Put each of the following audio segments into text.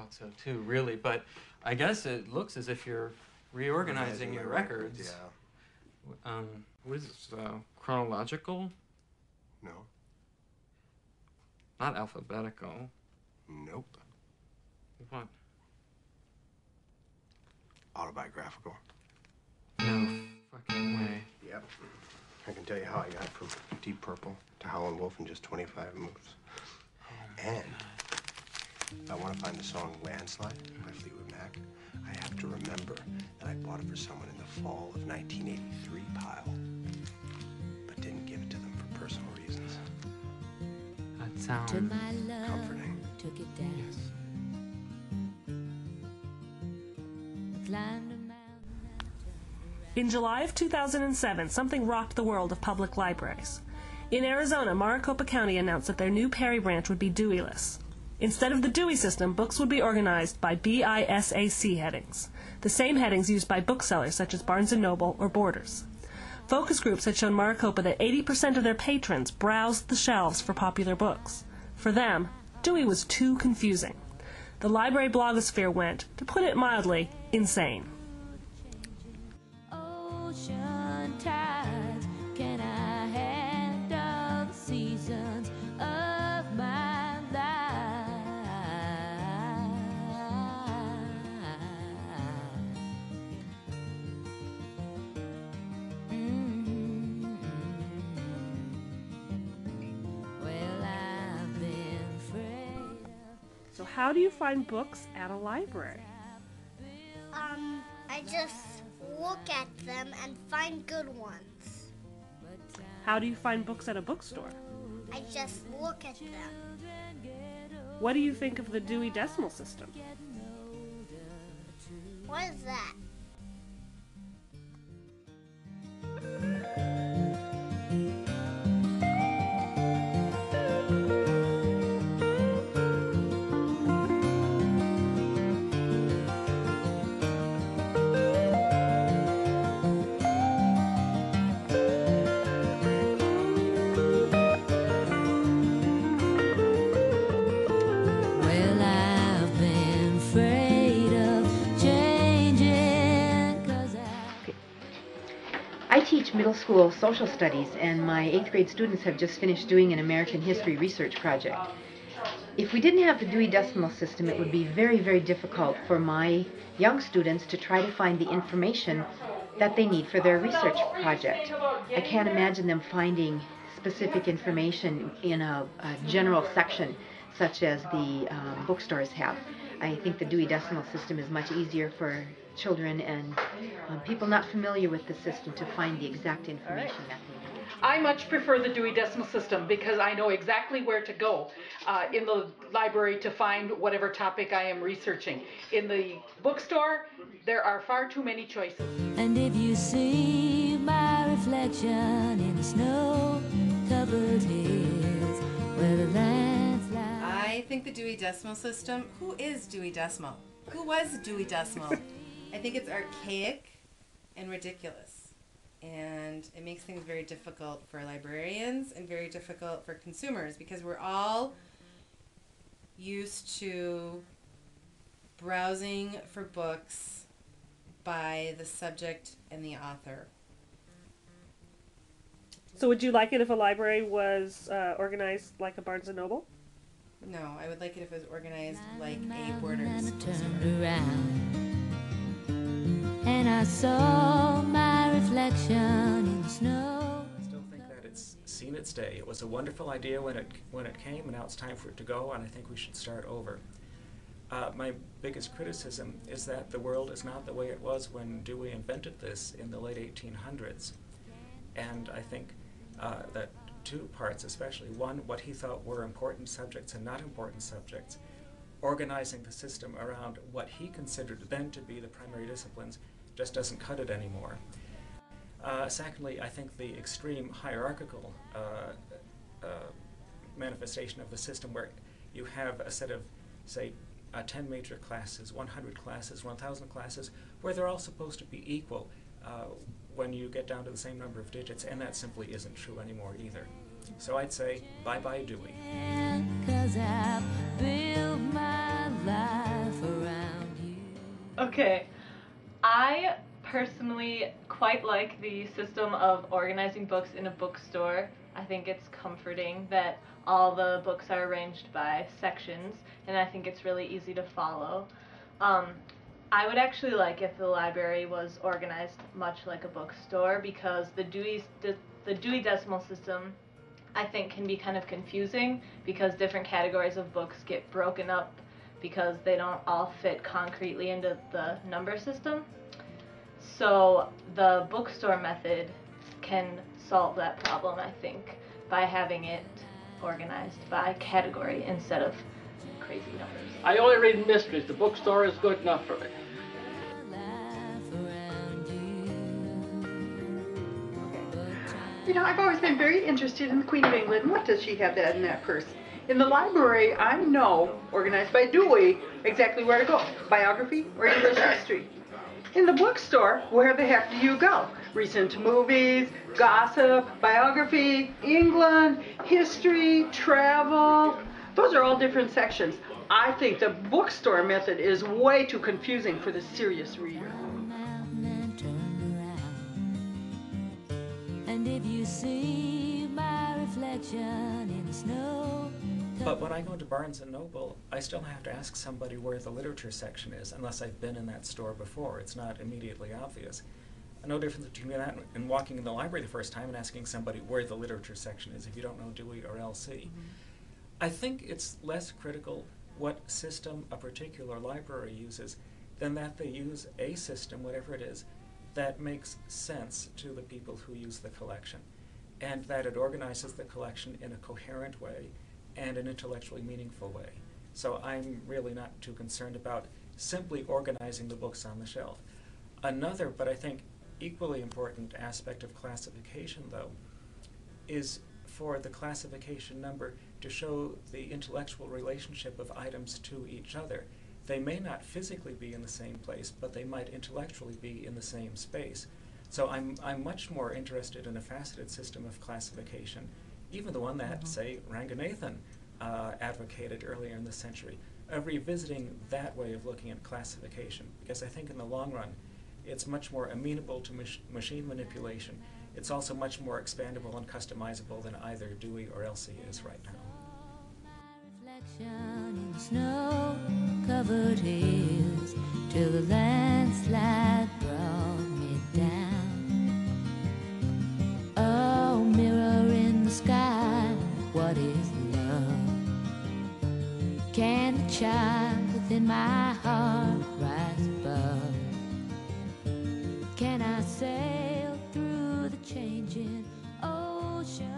thought so too, really. But I guess it looks as if you're reorganizing your records. Yeah. What is this, chronological? No. Not alphabetical. Nope. What? Autobiographical. No fucking way. Yep. I can tell you how I got from Deep Purple to Howlin' Wolf in just 25 moves. And if I want to find the song Landslide by Fleetwood Mac, I have to remember that I bought it for someone in the fall of 1983 pile, but didn't give it to them for personal reasons. That sounds Comforting. Took it down. Yes. In July of 2007, something rocked the world of public libraries. In Arizona, Maricopa County announced that their new Perry branch would be Dewey-less. Instead of the Dewey system, books would be organized by BISAC headings, the same headings used by booksellers such as Barnes & Noble or Borders. Focus groups had shown Maricopa that 80% of their patrons browsed the shelves for popular books. For them, Dewey was too confusing. The library blogosphere went, to put it mildly, insane. Ocean tides, can I handle the seasons of my life? Well, I've been afraid of... So how do you find books at a library? I just look at them and find good ones. How do you find books at a bookstore? I just look at them. What do you think of the Dewey Decimal System? What is that? Well, I've been afraid of changing 'cause I teach middle school social studies, and my 8th grade students have just finished doing an American history research project. If we didn't have the Dewey Decimal System, it would be very, very difficult for my young students to try to find the information that they need for their research project. I can't imagine them finding specific information in a general section such as the bookstores have. I think the Dewey Decimal System is much easier for children and people not familiar with the system to find the exact information that they need. I much prefer the Dewey Decimal System because I know exactly where to go in the library to find whatever topic I am researching. In the bookstore, there are far too many choices. And if you see my reflection in the snow-covered hills where the landslide... I think the Dewey Decimal System, who is Dewey Decimal? Who was Dewey Decimal? I think it's archaic and ridiculous. And it makes things very difficult for librarians and very difficult for consumers because we're all used to browsing for books by the subject and the author. So would you like it if a library was organized like a Barnes & Noble? No, I would like it if it was organized like a Borders. And I turned around and I saw my reflection in the snow. I still think that it's seen its day. It was a wonderful idea when it came, and now it's time for it to go, and I think we should start over. My biggest criticism is that the world is not the way it was when Dewey invented this in the late 1800s. And I think that two parts especially. One, what he thought were important subjects and not important subjects, organizing the system around what he considered then to be the primary disciplines just doesn't cut it anymore. Secondly, I think the extreme hierarchical manifestation of the system where you have a set of, say, 10 major classes, 100 classes, 1,000 classes, where they're all supposed to be equal when you get down to the same number of digits, and that simply isn't true anymore either. So I'd say, bye-bye Dewey. 'Cause I built my life Okay. I personally quite like the system of organizing books in a bookstore. I think it's comforting that all the books are arranged by sections, and I think it's really easy to follow. I would actually like if the library was organized much like a bookstore, because the Dewey Decimal System, I think, can be kind of confusing because different categories of books get broken up because they don't all fit concretely into the number system. So the bookstore method can solve that problem, I think, by having it organized by category instead of crazy numbers. I only read mysteries. The bookstore is good enough for me. You know, I've always been very interested in the Queen of England. What does she have that in that purse? In the library, I know, organized by Dewey, exactly where to go. Biography or English history. In the bookstore, where the heck do you go? Recent movies, gossip, biography, England, history, travel. Those are all different sections. I think the bookstore method is way too confusing for the serious reader. And if you see my reflection in the snow. But when I go to Barnes & Noble, I still have to ask somebody where the literature section is, unless I've been in that store before. It's not immediately obvious. No difference between that and walking in the library the first time and asking somebody where the literature section is if you don't know Dewey or LC. Mm-hmm. I think it's less critical what system a particular library uses than that they use a system, whatever it is, that makes sense to the people who use the collection, and that it organizes the collection in a coherent way and an intellectually meaningful way. So I'm really not too concerned about simply organizing the books on the shelf. Another, but I think equally important aspect of classification, though, is for the classification number to show the intellectual relationship of items to each other. They may not physically be in the same place, but they might intellectually be in the same space. So I'm much more interested in a faceted system of classification, even the one that, say, Ranganathan advocated earlier in the century, of revisiting that way of looking at classification, because I think in the long run, it's much more amenable to machine manipulation. It's also much more expandable and customizable than either Dewey or LC is right now. In the snow-covered hills, till the landslide brought me down. Oh, mirror in the sky, what is love? Can the child within my heart rise above? Can I sail through the changing ocean?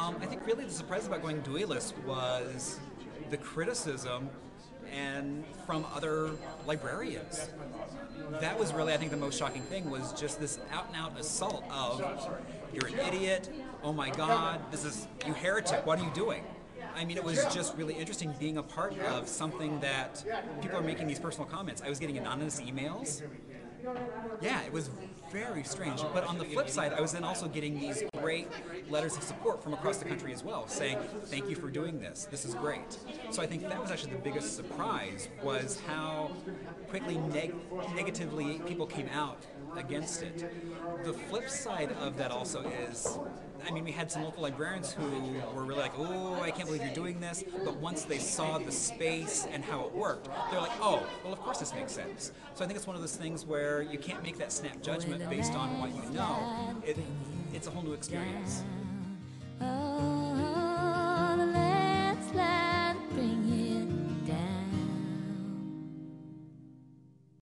I think really the surprise about going Deweyless was the criticism and from other librarians. That was really, I think, the most shocking thing, was just this out-and-out assault of, you're an idiot, oh my God, this is, you heretic, what are you doing? I mean, it was just really interesting being a part of something that people are making these personal comments. I was getting anonymous emails. Yeah, it was very strange. But on the flip side, I was then also getting these great letters of support from across the country as well, saying, thank you for doing this. This is great. So I think that was actually the biggest surprise, was how quickly negatively people came out against it. The flip side of that also is, I mean, we had some local librarians who were really like, oh, I can't believe you're doing this. But once they saw the space and how it worked, they're like, oh, well, of course this makes sense. So I think it's one of those things where you can't make that snap judgment based on what you know. It's a whole new experience. Oh,